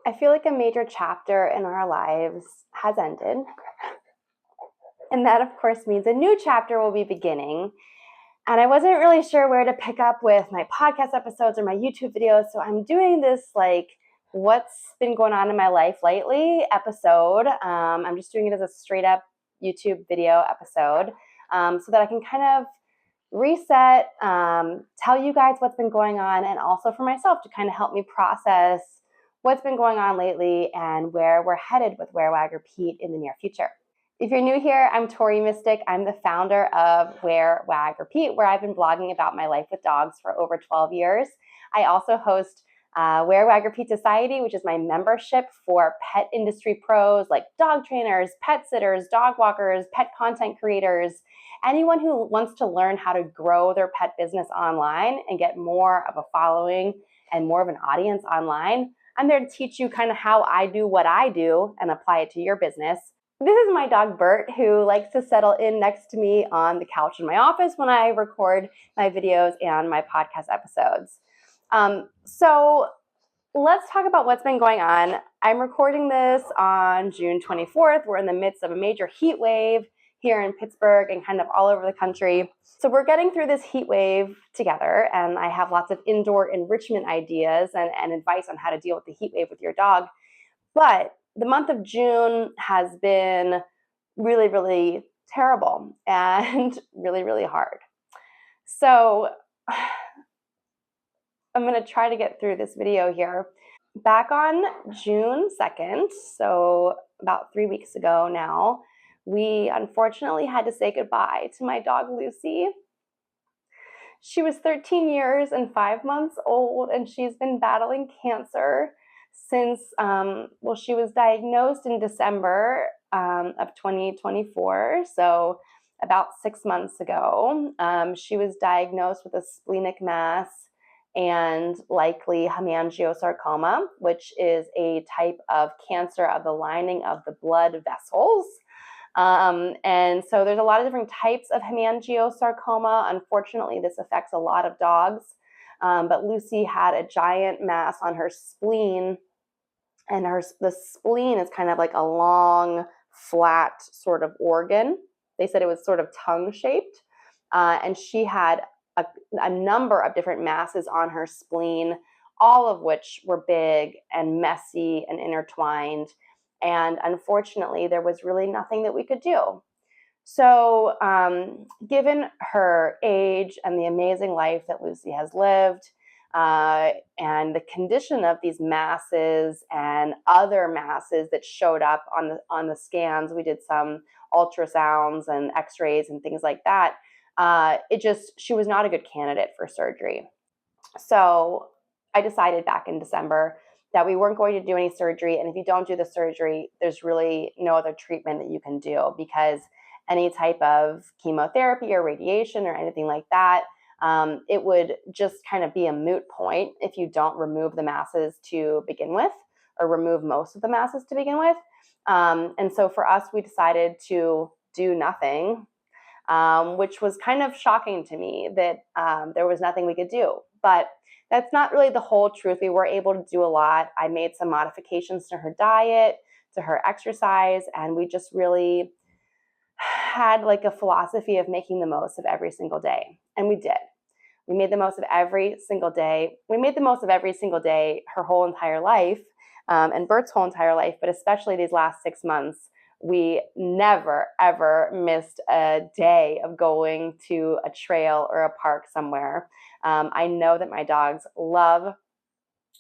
I feel like a major chapter in our lives has ended. And that, of course, means a new chapter will be beginning. And I wasn't really sure where to pick up with my podcast episodes or my YouTube videos. So I'm doing this what's been going on in my life lately episode. I'm just doing it as a straight up YouTube video episode so that I can kind of reset, tell you guys what's been going on, and also for myself to kind of help me process what's been going on lately and where we're headed with Wear Wag Repeat in the near future. If you're new here, I'm Tori Mystic. I'm the founder of Wear Wag Repeat, where I've been blogging about my life with dogs for over 12 years. I also host Wear Wag Repeat Society, which is my membership for pet industry pros like dog trainers, pet sitters, dog walkers, pet content creators, anyone who wants to learn how to grow their pet business online and get more of a following and more of an audience online. I'm there to teach you kind of how I do what I do and apply it to your business. This is my dog Burt, who likes to settle in next to me on the couch in my office when I record my videos and my podcast episodes. So let's talk about what's been going on. I'm recording this on June 24th. We're in the midst of a major heat wave here in Pittsburgh and kind of all over the country. So we're getting through this heat wave together, and I have lots of indoor enrichment ideas and advice on how to deal with the heat wave with your dog. But the month of June has been really, really terrible and really, really hard. So I'm going to try to get through this video here. Back on June 2nd, so about 3 weeks ago now, we unfortunately had to say goodbye to my dog Lucy. She was 13 years and 5 months old, and she's been battling cancer since, she was diagnosed in December of 2024, so about 6 months ago. She was diagnosed with a splenic mass and likely hemangiosarcoma, which is a type of cancer of the lining of the blood vessels. And so there's a lot of different types of hemangiosarcoma. Unfortunately, this affects a lot of dogs. But Lucy had a giant mass on her spleen, and the spleen is kind of like a long, flat sort of organ. They said it was sort of tongue-shaped, and she had a number of different masses on her spleen, all of which were big and messy and intertwined. And unfortunately, there was really nothing that we could do. So given her age and the amazing life that Lucy has lived, and the condition of these masses and other masses that showed up on the scans, we did some ultrasounds and x-rays and things like that. She was not a good candidate for surgery. So I decided back in December that we weren't going to do any surgery. And if you don't do the surgery, there's really no other treatment that you can do, because any type of chemotherapy or radiation or anything like that, it would just kind of be a moot point if you don't remove the masses to begin with, or remove most of the masses to begin with. And so for us, we decided to do nothing, which was kind of shocking to me that there was nothing we could do. But that's not really the whole truth. We were able to do a lot. I made some modifications to her diet, to her exercise, and we just really had like a philosophy of making the most of every single day. And we did. We made the most of every single day. We made the most of every single day her whole entire life, and Bert's whole entire life, but especially these last 6 months. We never, ever missed a day of going to a trail or a park somewhere. I know that my dogs love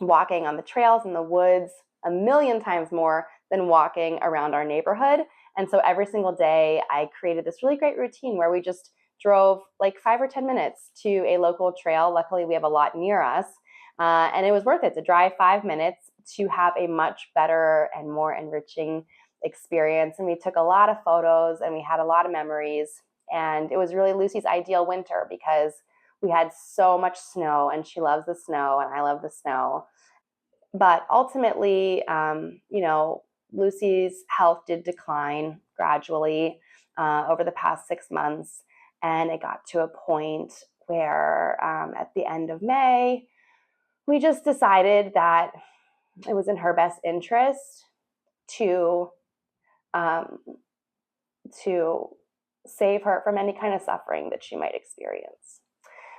walking on the trails in the woods a million times more than walking around our neighborhood. And so every single day I created this really great routine where we just drove like 5 or 10 minutes to a local trail. Luckily, we have a lot near us. And it was worth it to drive 5 minutes to have a much better and more enriching experience. And we took a lot of photos and we had a lot of memories. And it was really Lucy's ideal winter because we had so much snow, and she loves the snow and I love the snow. But ultimately, Lucy's health did decline gradually over the past 6 months. And it got to a point where at the end of May, we just decided that it was in her best interest to save her from any kind of suffering that she might experience.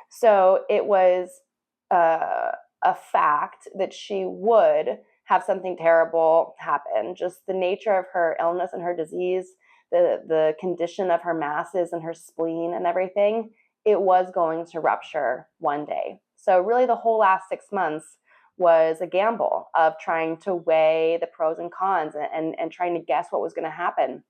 So it was a fact that she would have something terrible happen. Just the nature of her illness and her disease, the condition of her masses and her spleen and everything, it was going to rupture one day. So really the whole last 6 months was a gamble of trying to weigh the pros and cons and trying to guess what was going to happen.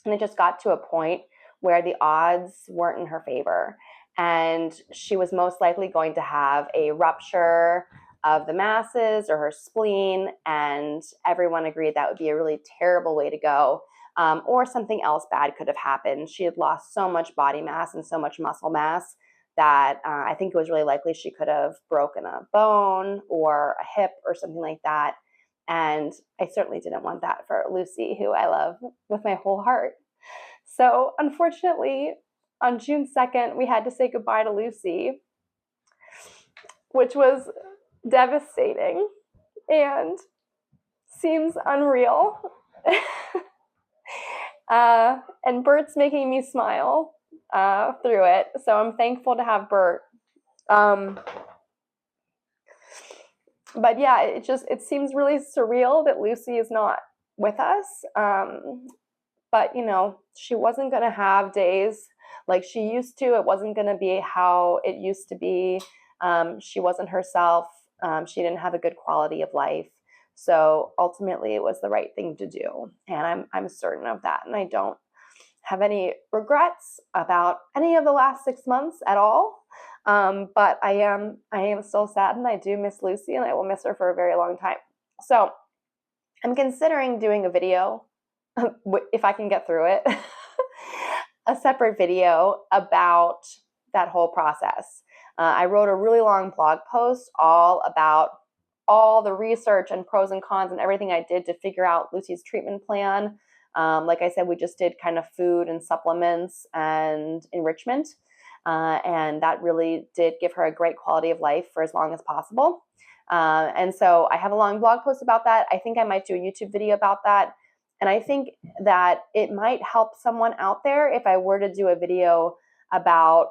And it just got to a point where the odds weren't in her favor. And she was most likely going to have a rupture of the masses or her spleen. And everyone agreed that would be a really terrible way to go. Or something else bad could have happened. She had lost so much body mass and so much muscle mass that I think it was really likely she could have broken a bone or a hip or something like that. And I certainly didn't want that for Lucy, who I love with my whole heart. So unfortunately, on June 2nd, we had to say goodbye to Lucy, which was devastating and seems unreal. And Burt's making me smile through it. So I'm thankful to have Burt. But yeah, it seems really surreal that Lucy is not with us. But you know, she wasn't going to have days like she used to. It wasn't going to be how it used to be. She wasn't herself. She didn't have a good quality of life. So ultimately it was the right thing to do. And I'm certain of that. And I don't have any regrets about any of the last 6 months at all. But I am still sad, and I do miss Lucy, and I will miss her for a very long time. So I'm considering doing a video, if I can get through it, a separate video about that whole process. I wrote a really long blog post all about all the research and pros and cons and everything I did to figure out Lucy's treatment plan. Like I said, we just did kind of food and supplements and enrichment. And that really did give her a great quality of life for as long as possible. And so I have a long blog post about that. I think I might do a YouTube video about that. And I think that it might help someone out there if I were to do a video about,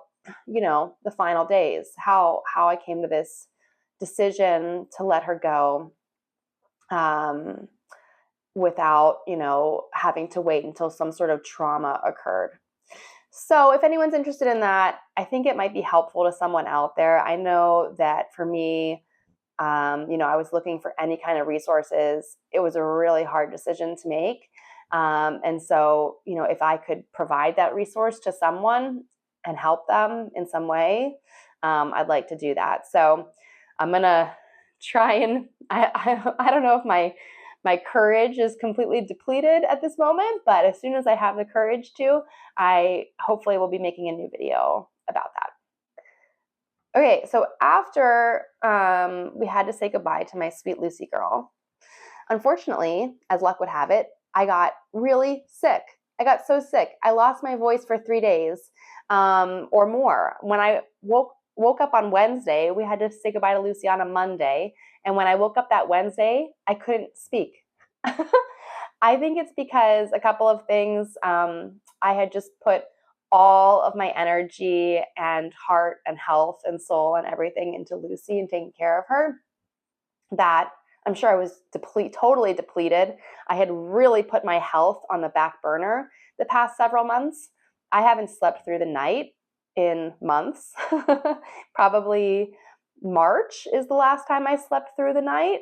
you know, the final days, how I came to this decision to let her go without, you know, having to wait until some sort of trauma occurred. So if anyone's interested in that, I think it might be helpful to someone out there. I know that for me, you know, I was looking for any kind of resources. It was a really hard decision to make. And so, you know, if I could provide that resource to someone and help them in some way, I'd like to do that. So I'm going to try and, I don't know if my courage is completely depleted at this moment, but as soon as I have the courage to, I hopefully will be making a new video about that. Okay, so after we had to say goodbye to my sweet Lucy girl, unfortunately, as luck would have it, I got really sick. I got so sick. I lost my voice for 3 days or more. When I woke up on Wednesday, we had to say goodbye to Lucy on a Monday. And when I woke up that Wednesday, I couldn't speak. I think it's because a couple of things. I had just put all of my energy and heart and health and soul and everything into Lucy and taking care of her, that I'm sure I was totally depleted. I had really put my health on the back burner the past several months. I haven't slept through the night in months. Probably March is the last time I slept through the night.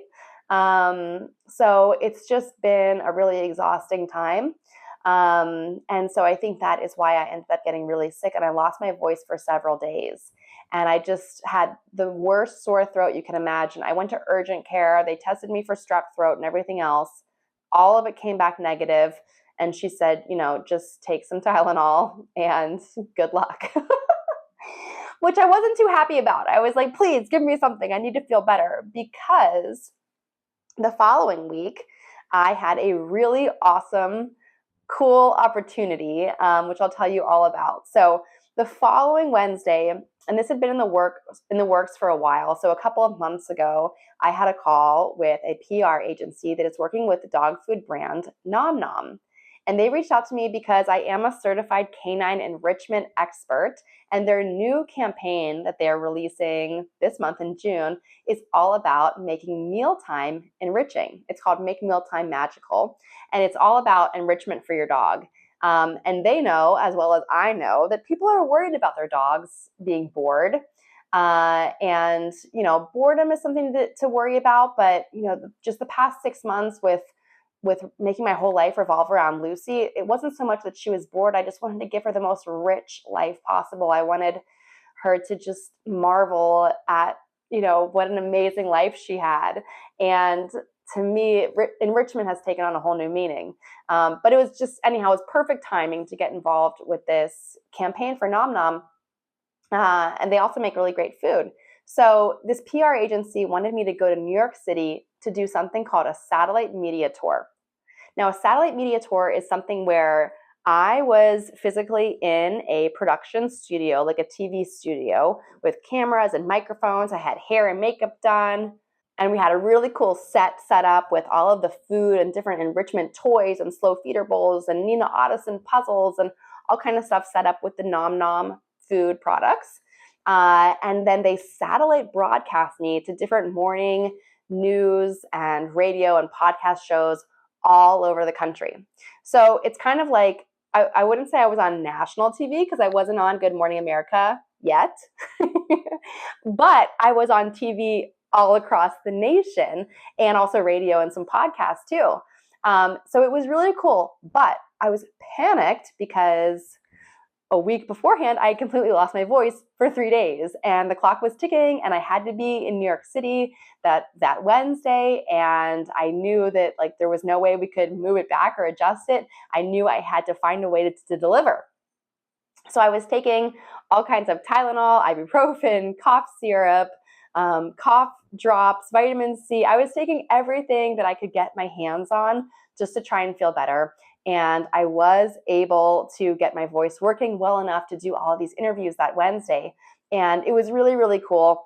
So it's just been a really exhausting time. And so I think that is why I ended up getting really sick, and I lost my voice for several days. And I just had the worst sore throat you can imagine. I went to urgent care. They tested me for strep throat and everything else. All of it came back negative. And she said, you know, just take some Tylenol and good luck. Which I wasn't too happy about. I was like, please give me something. I need to feel better, because the following week I had a really awesome, cool opportunity, which I'll tell you all about. So The following Wednesday, and this had been in the works for a while. So a couple of months ago, I had a call with a PR agency that is working with the dog food brand Nom Nom. And they reached out to me because I am a certified canine enrichment expert. And their new campaign that they're releasing this month in June is all about making mealtime enriching. It's called Make Mealtime Magical. And it's all about enrichment for your dog. And they know, as well as I know, that people are worried about their dogs being bored. And, boredom is something to worry about. But, just the past 6 months with making my whole life revolve around Lucy, it wasn't so much that she was bored. I just wanted to give her the most rich life possible. I wanted her to just marvel at, what an amazing life she had. And to me, enrichment has taken on a whole new meaning. But it was just, anyhow, it was perfect timing to get involved with this campaign for Nom Nom. And they also make really great food. So this PR agency wanted me to go to New York City to do something called a satellite media tour. Now, a satellite media tour is something where I was physically in a production studio, like a TV studio, with cameras and microphones. I had hair and makeup done. And we had a really cool set up with all of the food and different enrichment toys and slow feeder bowls and Nina Ottoson puzzles and all kind of stuff set up with the Nom Nom food products. And then they satellite broadcast me to different morning news and radio and podcast shows all over the country. So it's kind of like, I wouldn't say I was on national TV because I wasn't on Good Morning America yet, but I was on TV all across the nation and also radio and some podcasts too. So it was really cool, but I was panicked because a week beforehand, I completely lost my voice for 3 days and the clock was ticking and I had to be in New York City that Wednesday. And I knew that there was no way we could move it back or adjust it. I knew I had to find a way to deliver. So I was taking all kinds of Tylenol, ibuprofen, cough syrup, cough drops, vitamin C. I was taking everything that I could get my hands on just to try and feel better. And I was able to get my voice working well enough to do all of these interviews that Wednesday. And it was really, really cool.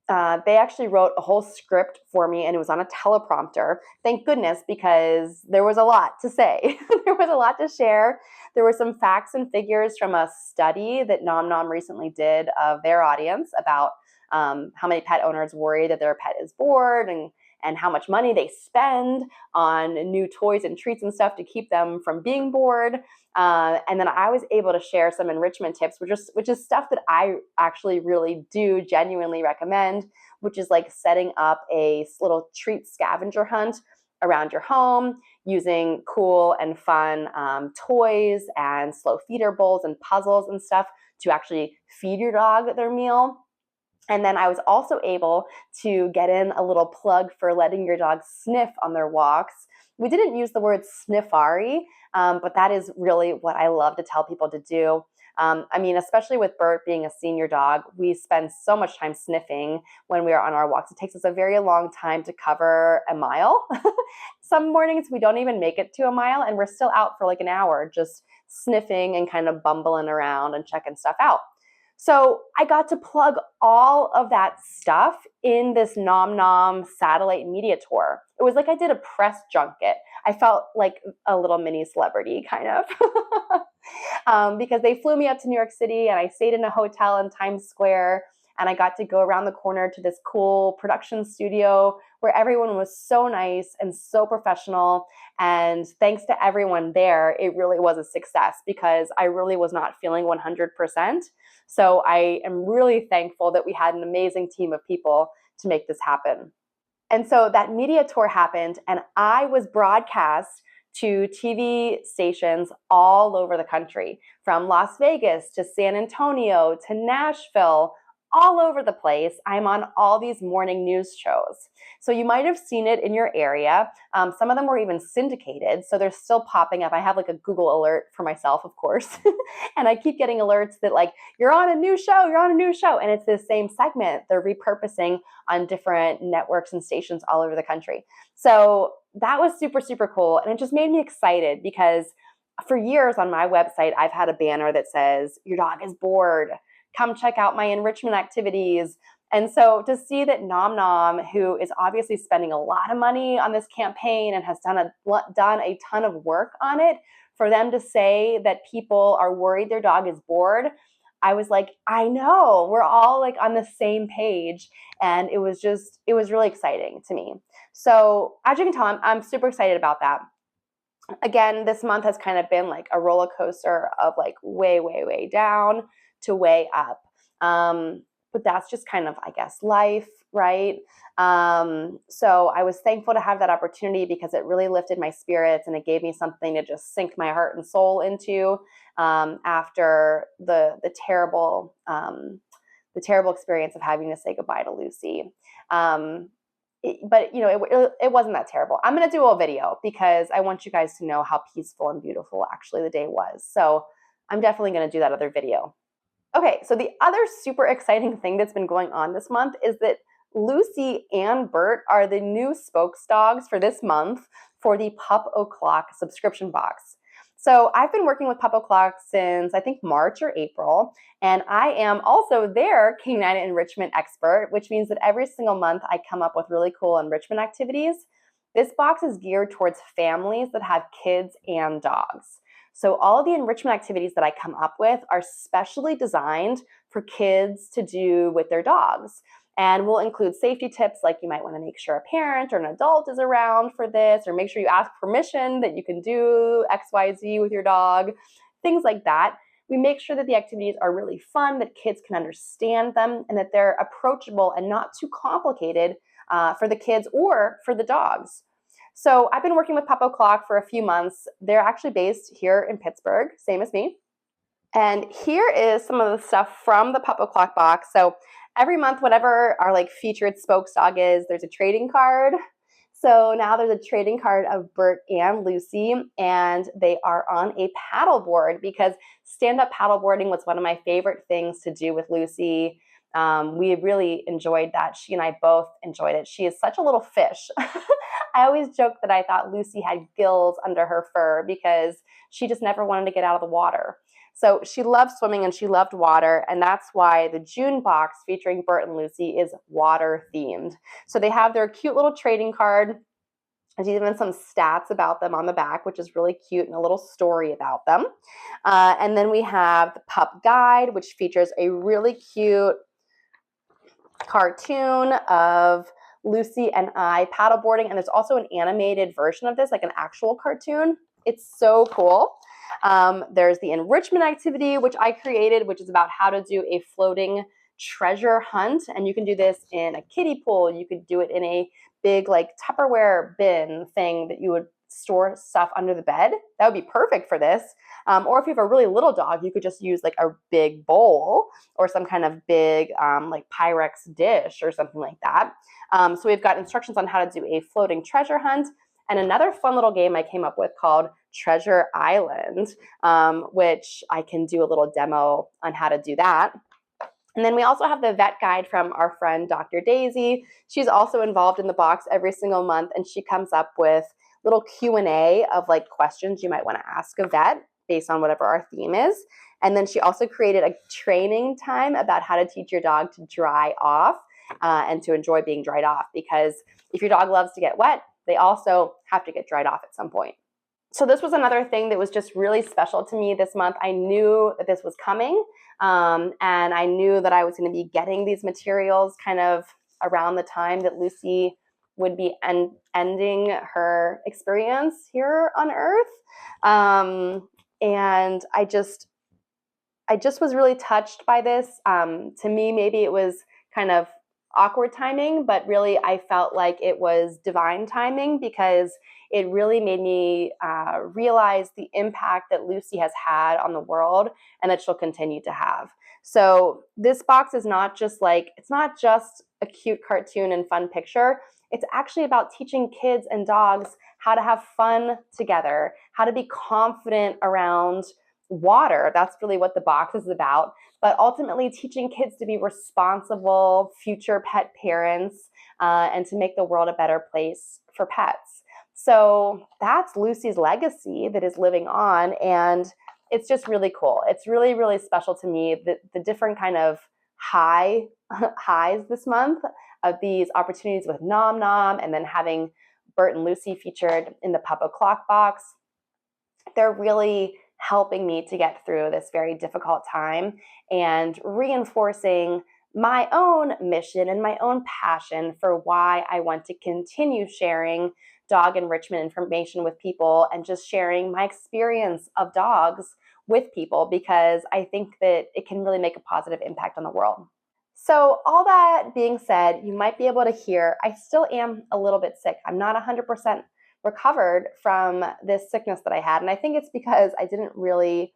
They actually wrote a whole script for me and it was on a teleprompter. Thank goodness, because there was a lot to say. There was a lot to share. There were some facts and figures from a study that Nom Nom recently did of their audience about how many pet owners worry that their pet is bored and how much money they spend on new toys and treats and stuff to keep them from being bored. And then I was able to share some enrichment tips, which is stuff that I actually really do genuinely recommend, which is like setting up a little treat scavenger hunt around your home using cool and fun toys and slow feeder bowls and puzzles and stuff to actually feed your dog their meal. And then I was also able to get in a little plug for letting your dog sniff on their walks. We didn't use the word sniffari, but that is really what I love to tell people to do. Especially with Burt being a senior dog, we spend so much time sniffing when we are on our walks. It takes us a very long time to cover a mile. Some mornings we don't even make it to a mile and we're still out for like an hour just sniffing and kind of bumbling around and checking stuff out. So I got to plug all of that stuff in this Nom Nom satellite media tour. It was like I did a press junket. I felt like a little mini celebrity kind of because they flew me up to New York City and I stayed in a hotel in Times Square and I got to go around the corner to this cool production studio where everyone was so nice and so professional. And thanks to everyone there, it really was a success because I really was not feeling 100%. So I am really thankful that we had an amazing team of people to make this happen. And so that media tour happened and I was broadcast to TV stations all over the country, from Las Vegas to San Antonio to Nashville, all over the place. I'm on all these morning news shows. So you might have seen it in your area. Some of them were even syndicated, so they're still popping up. I have like a Google alert for myself, of course. And I keep getting alerts that like, you're on a new show. And it's the same segment they're repurposing on different networks and stations all over the country. So that was super, super cool. And it just made me excited because for years on my website, I've had a banner that says, your dog is bored. Come check out my enrichment activities. And so to see that Nom Nom, who is obviously spending a lot of money on this campaign and has done a ton of work on it, for them to say that people are worried their dog is bored, I was like, I know, we're all like on the same page. And it was really exciting to me. So as you can tell, I'm super excited about that. Again, this month has kind of been like a roller coaster of like way, way, way down to way up. But that's just kind of, I guess, life, right? So I was thankful to have that opportunity because it really lifted my spirits and it gave me something to just sink my heart and soul into after the terrible experience of having to say goodbye to Lucy. But you know, it wasn't that terrible. I'm going to do a video because I want you guys to know how peaceful and beautiful actually the day was. So I'm definitely going to do that other video. Okay, so the other super exciting thing that's been going on this month is that Lucy and Burt are the new spokes dogs for this month for the Pup O'Clock subscription box. So I've been working with Pup O'Clock since I think March or April, and I am also their canine enrichment expert, which means that every single month I come up with really cool enrichment activities. This box is geared towards families that have kids and dogs. So all of the enrichment activities that I come up with are specially designed for kids to do with their dogs. And we'll include safety tips like you might want to make sure a parent or an adult is around for this, or make sure you ask permission that you can do XYZ with your dog, things like that. We make sure that the activities are really fun, that kids can understand them, and that they're approachable and not too complicated for the kids or for the dogs. So I've been working with Pup O'Clock for a few months. They're actually based here in Pittsburgh, same as me. And here is some of the stuff from the Pup O'Clock box. So every month, whatever our like featured spokes dog is, there's a trading card. So now there's a trading card of Burt and Lucy, and they are on a paddleboard because stand-up paddleboarding was one of my favorite things to do with Lucy. We really enjoyed that. She and I both enjoyed it. She is such a little fish. I always joke that I thought Lucy had gills under her fur because she just never wanted to get out of the water. So she loved swimming and she loved water, and that's why the June box featuring Burt and Lucy is water themed. So they have their cute little trading card. There's even some stats about them on the back, which is really cute, and a little story about them. And then we have the Pup Guide, which features a really cute cartoon of Lucy and I paddleboarding, and there's also an animated version of this, like an actual cartoon. It's so cool. There's the enrichment activity, which I created, which is about how to do a floating treasure hunt. And you can do this in a kiddie pool. You could do it in a big like Tupperware bin thing that you would store stuff under the bed. That would be perfect for this. Or if you have a really little dog, you could just use like a big bowl or some kind of big like Pyrex dish or something like that. So we've got instructions on how to do a floating treasure hunt. And another fun little game I came up with called Treasure Island, which I can do a little demo on how to do that. And then we also have the vet guide from our friend Dr. Daisy. She's also involved in the box every single month, and she comes up with little Q&A of like questions you might want to ask a vet based on whatever our theme is. And then she also created a training time about how to teach your dog to dry off and to enjoy being dried off, because if your dog loves to get wet, they also have to get dried off at some point. So this was another thing that was just really special to me this month. I knew that this was coming, and I knew that I was going to be getting these materials kind of around the time that Lucy would be ending her experience here on Earth. And I just was really touched by this. To me, maybe it was kind of awkward timing, but really I felt like it was divine timing, because it really made me realize the impact that Lucy has had on the world and that she'll continue to have. So this box is not just like, it's not just a cute cartoon and fun picture. It's actually about teaching kids and dogs how to have fun together, how to be confident around water. That's really what the box is about. But ultimately teaching kids to be responsible future pet parents and to make the world a better place for pets. So that's Lucy's legacy that is living on, and it's just really cool. It's really, really special to me that the different kind of highs this month of these opportunities with Nom Nom, and then having Burt and Lucy featured in the Puppo Clock Box. They're really helping me to get through this very difficult time and reinforcing my own mission and my own passion for why I want to continue sharing dog enrichment information with people and just sharing my experience of dogs with people, because I think that it can really make a positive impact on the world. So all that being said, you might be able to hear I still am a little bit sick. I'm not 100% recovered from this sickness that I had. And I think it's because I didn't really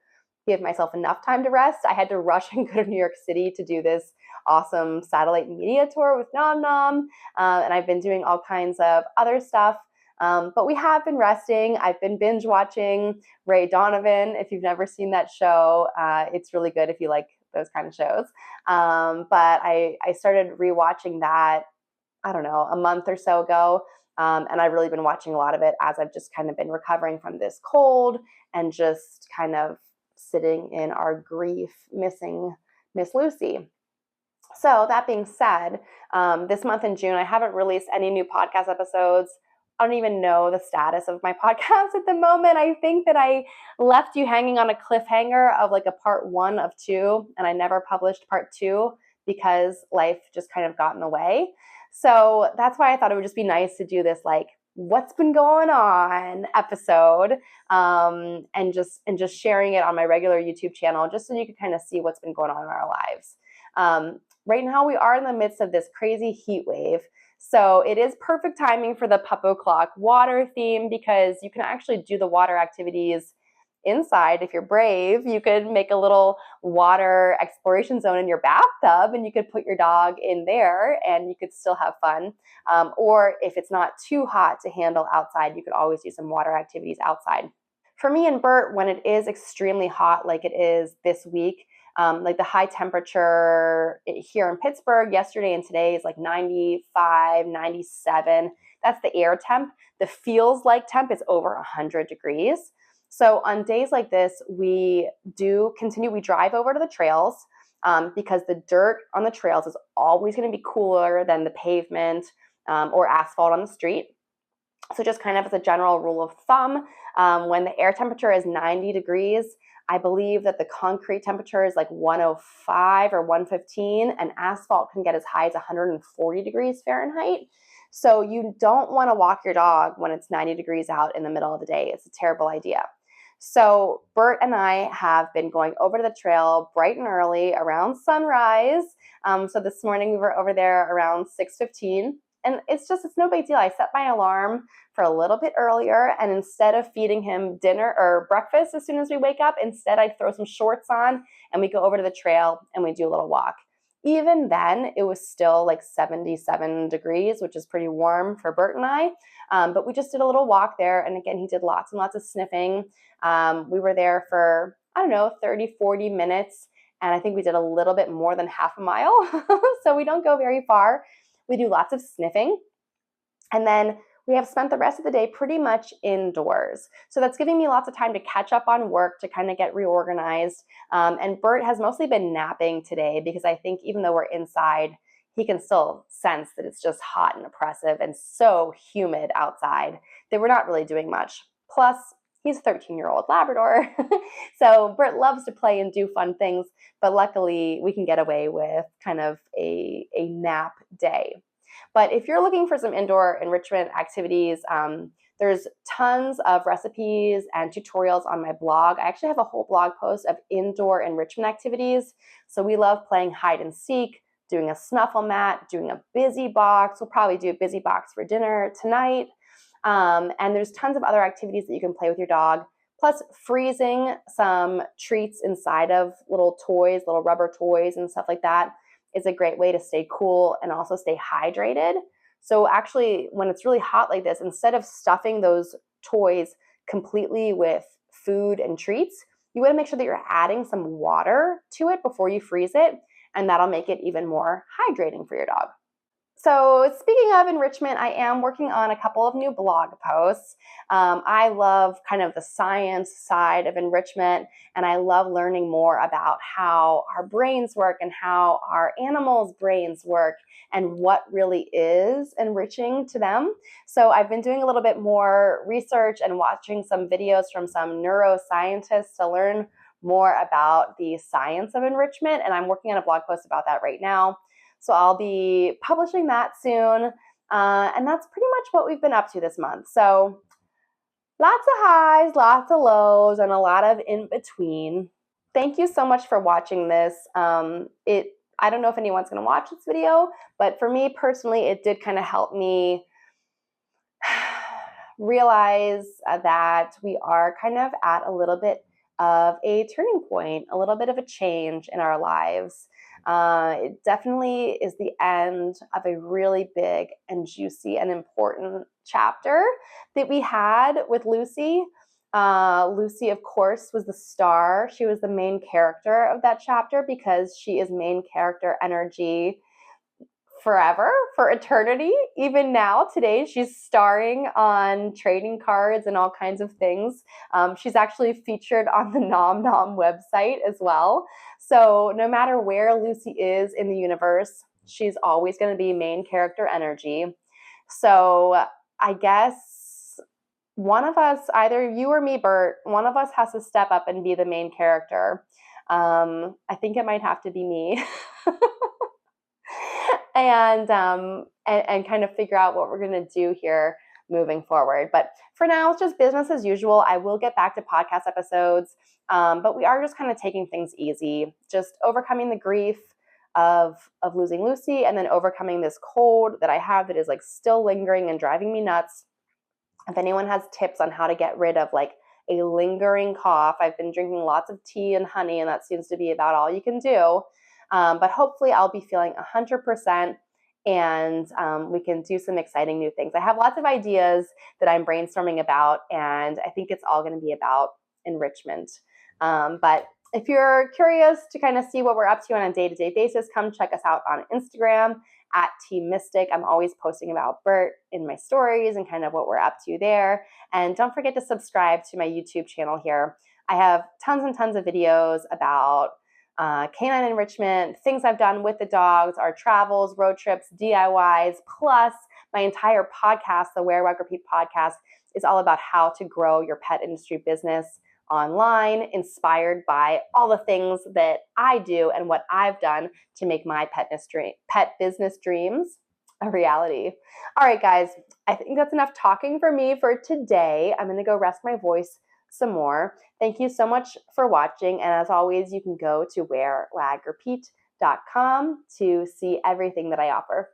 give myself enough time to rest. I had to rush and go to New York City to do this awesome satellite media tour with Nom Nom. And I've been doing all kinds of other stuff. But we have been resting. I've been binge watching Ray Donovan. If you've never seen that show, it's really good if you like those kind of shows. But I started rewatching that, I don't know, a month or so ago. And I've really been watching a lot of it as I've just kind of been recovering from this cold and just kind of sitting in our grief, missing Miss Lucy. So that being said, this month in June, I haven't released any new podcast episodes. I don't even know the status of my podcast at the moment. I think that I left you hanging on a cliffhanger of like a part 1 of 2, and I never published part 2 because life just kind of got in the way. So that's why I thought it would just be nice to do this like what's been going on episode, and just sharing it on my regular YouTube channel, just so you can kind of see what's been going on in our lives. Right now we are in the midst of this crazy heat wave. So it is perfect timing for the Puppo Clock water theme, because you can actually do the water activities inside if you're brave. You could make a little water exploration zone in your bathtub, and you could put your dog in there and you could still have fun. Or if it's not too hot to handle outside, you could always do some water activities outside. For me and Burt, when it is extremely hot like it is this week, like the high temperature here in Pittsburgh yesterday and today is like 95, 97. That's the air temp. The feels like temp is over 100 degrees. So on days like this, we drive over to the trails, because the dirt on the trails is always going to be cooler than the pavement or asphalt on the street. So just kind of as a general rule of thumb, when the air temperature is 90 degrees, I believe that the concrete temperature is like 105 or 115, and asphalt can get as high as 140 degrees Fahrenheit. So you don't want to walk your dog when it's 90 degrees out in the middle of the day. It's a terrible idea. So Burt and I have been going over to the trail bright and early around sunrise. So this morning we were over there around 6:15. And it's no big deal. I set my alarm for a little bit earlier, and instead of feeding him dinner or breakfast as soon as we wake up, instead I'd throw some shorts on and we go over to the trail and we do a little walk. Even then, it was still like 77 degrees, which is pretty warm for Burt and I. But we just did a little walk there. And again, he did lots and lots of sniffing. We were there for, 30, 40 minutes. And I think we did a little bit more than half a mile. So we don't go very far. We do lots of sniffing. And then we have spent the rest of the day pretty much indoors. So that's giving me lots of time to catch up on work, to kind of get reorganized. And Burt has mostly been napping today, because I think even though we're inside, he can still sense that it's just hot and oppressive and so humid outside that we're not really doing much. Plus, he's a 13-year-old Labrador. So Burt loves to play and do fun things, but luckily we can get away with kind of a nap day. But if you're looking for some indoor enrichment activities, there's tons of recipes and tutorials on my blog. I actually have a whole blog post of indoor enrichment activities. So we love playing hide and seek, doing a snuffle mat, doing a busy box. We'll probably do a busy box for dinner tonight. And there's tons of other activities that you can play with your dog. Plus, freezing some treats inside of little toys, little rubber toys and stuff like that is a great way to stay cool and also stay hydrated. So actually, when it's really hot like this, instead of stuffing those toys completely with food and treats, you want to make sure that you're adding some water to it before you freeze it, and that'll make it even more hydrating for your dog. So speaking of enrichment, I am working on a couple of new blog posts. I love kind of the science side of enrichment, and I love learning more about how our brains work and how our animals' brains work and what really is enriching to them. So I've been doing a little bit more research and watching some videos from some neuroscientists to learn more about the science of enrichment, and I'm working on a blog post about that right now. So I'll be publishing that soon. And that's pretty much what we've been up to this month. So lots of highs, lots of lows, and a lot of in between. Thank you so much for watching this. I don't know if anyone's going to watch this video, but for me personally, it did kind of help me realize that we are kind of at a little bit of a turning point, a little bit of a change in our lives. It definitely is the end of a really big and juicy and important chapter that we had with Lucy. Lucy, of course, was the star. She was the main character of that chapter because she is main character energy forever, for eternity. Even now, today, she's starring on trading cards and all kinds of things. She's actually featured on the Nom Nom website as well. So no matter where Lucy is in the universe, she's always going to be main character energy. So I guess one of us, either you or me, Burt, one of us has to step up and be the main character. I think it might have to be me. And kind of figure out what we're going to do here moving forward. But for now, it's just business as usual. I will get back to podcast episodes, but we are just kind of taking things easy, just overcoming the grief of losing Lucy, and then overcoming this cold that I have that is like still lingering and driving me nuts. If anyone has tips on how to get rid of like a lingering cough, I've been drinking lots of tea and honey, and that seems to be about all you can do. But hopefully I'll be feeling 100%, and we can do some exciting new things. I have lots of ideas that I'm brainstorming about, and I think it's all going to be about enrichment. But if you're curious to kind of see what we're up to on a day-to-day basis, come check us out on Instagram at Team Mystic. I'm always posting about Burt in my stories and kind of what we're up to there. And don't forget to subscribe to my YouTube channel here. I have tons and tons of videos about canine enrichment, things I've done with the dogs, our travels, road trips, DIYs, plus my entire podcast, the Wear Wag Repeat podcast, is all about how to grow your pet industry business online, inspired by all the things that I do and what I've done to make my pet business dreams a reality. All right, guys, I think that's enough talking for me for today. I'm going to go rest my voice some more. Thank you so much for watching. And as always, you can go to wearwagrepeat.com to see everything that I offer.